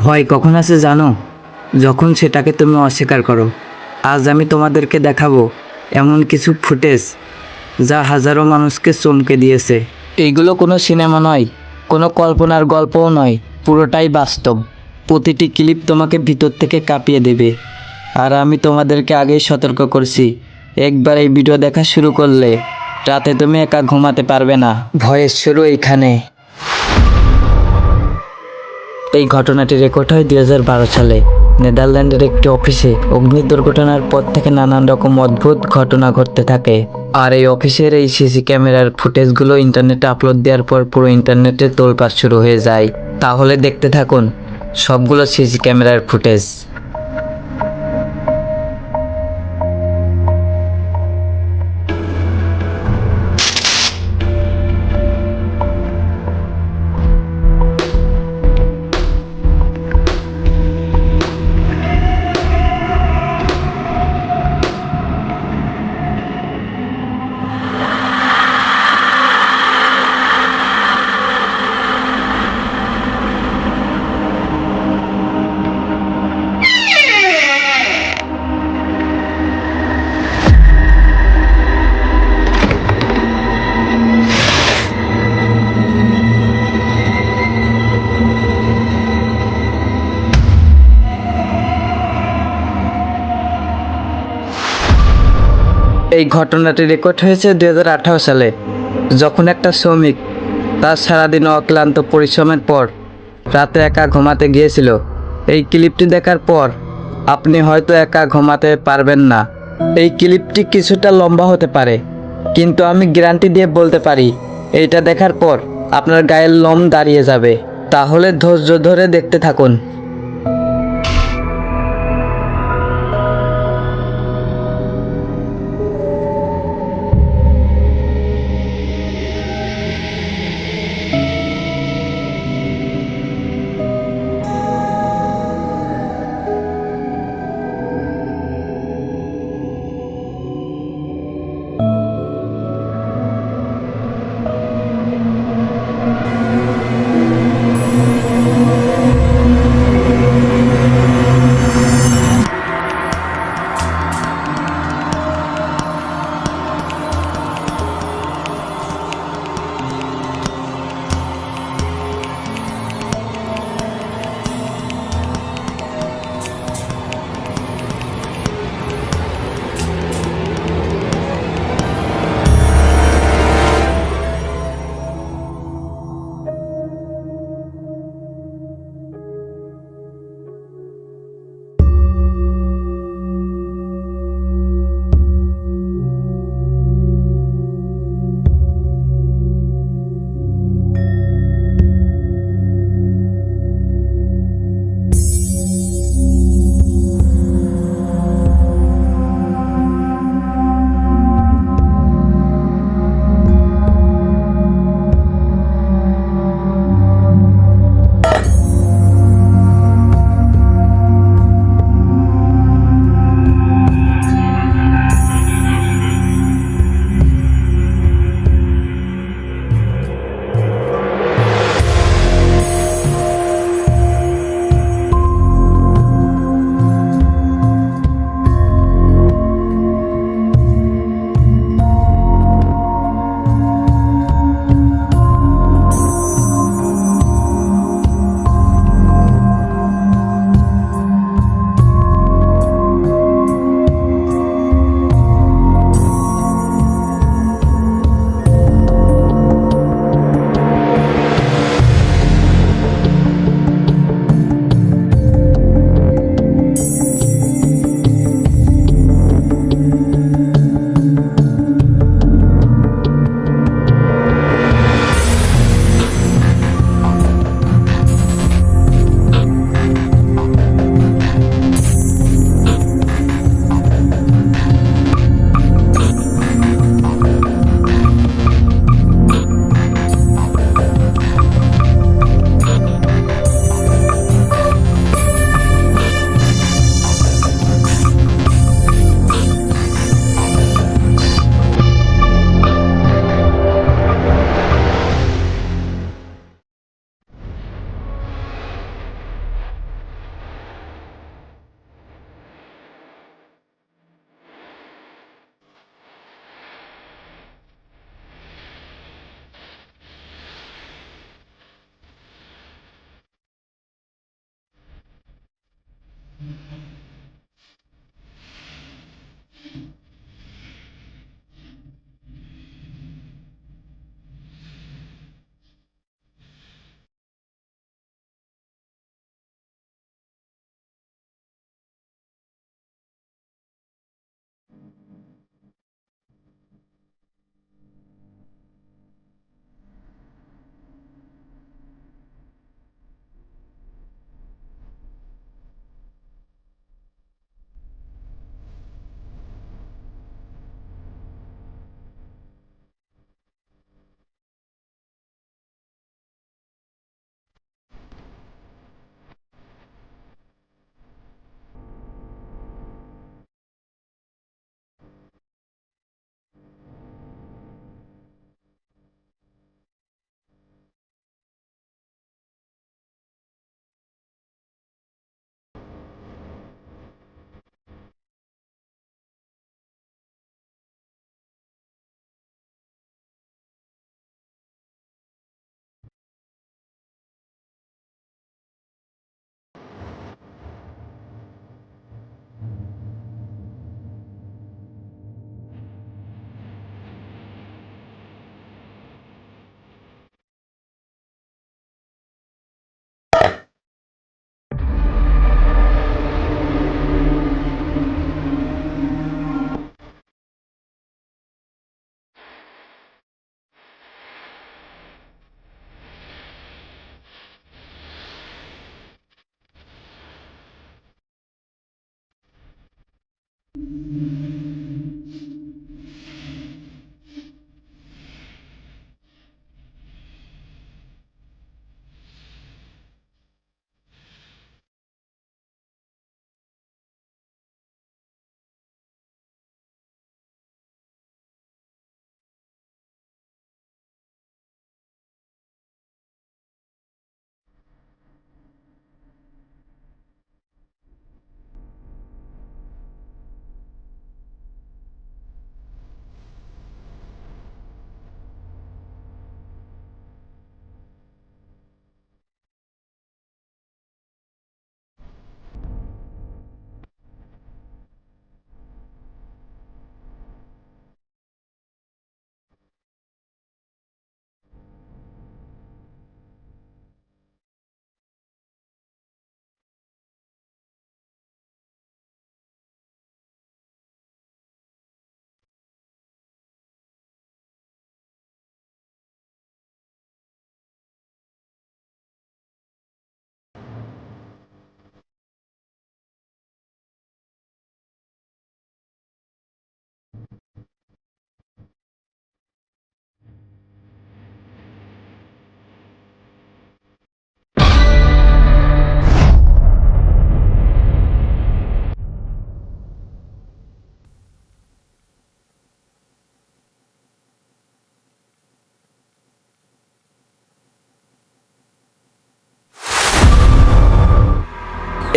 ভয় কখন আসে জানো? যখন সেটাকে তুমি অস্বীকার করো। আজ আমি তোমাদেরকে দেখাবো এমন কিছু ফুটেজ যা হাজারো মানুষকে চমকে দিয়েছে। এইগুলো কোনো সিনেমা নয়, কোনো কল্পনার গল্পও নয়, পুরোটাই বাস্তব। প্রতিটি ক্লিপ তোমাকে ভিতর থেকে কাঁপিয়ে দেবে। আর আমি তোমাদেরকে আগেই সতর্ক করছি, একবার এই ভিডিও দেখা শুরু করলে রাতে তুমি একা ঘুমাতে পারবে না। ভয়ের শুরু এইখানে। এই ঘটনাটি রেকর্ড হয় 2012 সালে নেদারল্যান্ডের একটি অফিসে। অগ্নি দুর্ঘটনার পর থেকে নানান রকম অদ্ভুত ঘটনা ঘটতে থাকে। আর এই অফিসের এই সিসি ক্যামেরার ফুটেজগুলো ইন্টারনেটে আপলোড দেওয়ার পর পুরো ইন্টারনেটে তোলপাড় শুরু হয়ে যায়। তাহলে দেখতে থাকুন সবগুলো সিসি ক্যামেরার ফুটেজ। এই ঘটনাটি রেকর্ড হয়েছে 2018 সালে, যখন একটা শ্রমিক তার সারাদিন অক্লান্ত পরিশ্রমের পর রাতে একা ঘুমাতে গিয়েছিল। এই ক্লিপটি দেখার পর আপনি হয়তো একা ঘুমাতে পারবেন না। এই ক্লিপটি কিছুটা লম্বা হতে পারে, কিন্তু আমি গ্যারান্টি দিয়ে বলতে পারি এইটা দেখার পর আপনার গায়ের লোম দাঁড়িয়ে যাবে। তাহলে ধৈর্য ধরে দেখতে থাকুন।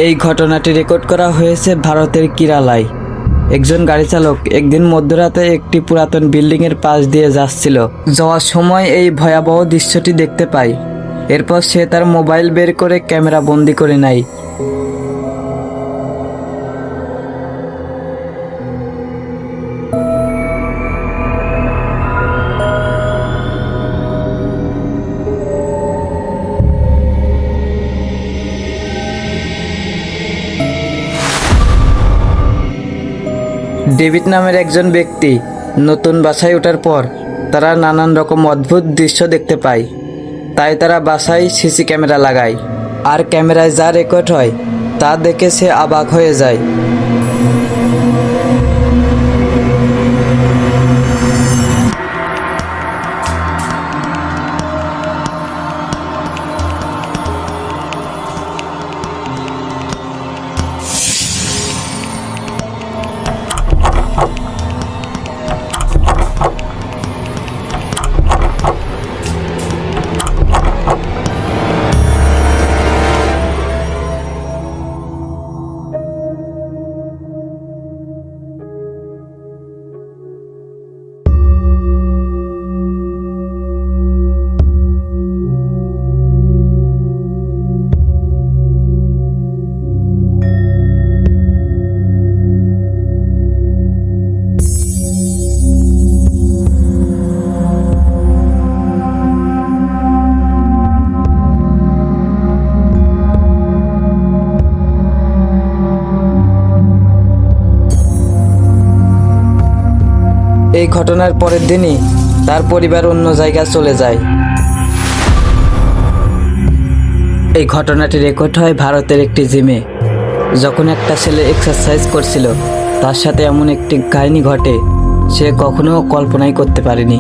এই ঘটনাটি রেকর্ড করা হয়েছে ভারতের কেরালায়। একজন গাড়ি চালক একদিন মধ্যরাতে একটি পুরাতন বিল্ডিংয়ের পাশ দিয়ে যাচ্ছিল। যাওয়ার সময় এই ভয়াবহ দৃশ্যটি দেখতে পায়। এরপর সে তার মোবাইল বের করে ক্যামেরা বন্দি করে নেয়। ডেভিড নামের একজন ব্যক্তি নতুন বাসায় ওঠার পর তারা নানান রকম অদ্ভুত দৃশ্য দেখতে পায়। তাই তারা বাসায় সিসি ক্যামেরা লাগায়, আর ক্যামেরায় যা রেকর্ড হয় তা দেখে সে অবাক হয়ে যায়। এই ঘটনার পরের দিনই তার পরিবার অন্য জায়গায় চলে যায়। এই ঘটনাটি রেকর্ড হয় ভারতের একটি জিমে। যখন একটা ছেলে এক্সারসাইজ করছিল, তার সাথে এমন একটি কাহিনী ঘটে সে কখনো কল্পনাই করতে পারেনি।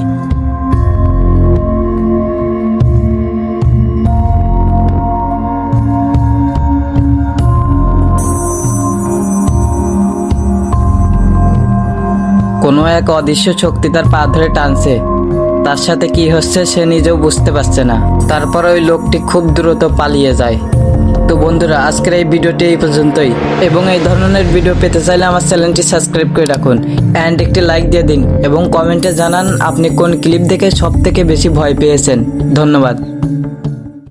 কোনো এক অদৃশ্য শক্তি তার পা ধরে টানছে। তার সাথে কি হচ্ছে সে নিজেও বুঝতে পারছে না। তারপর ওই লোকটি খুব দ্রুত পালিয়ে যায়। তো বন্ধুরা, আজকের এই ভিডিওটি এই পর্যন্তই, এবং এই ধরনের ভিডিও পেতে চাইলে আমার চ্যানেলটি সাবস্ক্রাইব করে রাখুন অ্যান্ড একটি লাইক দিয়ে দিন, এবং কমেন্টে জানান আপনি কোন ক্লিপ দেখে সবথেকে বেশি ভয় পেয়েছেন। ধন্যবাদ।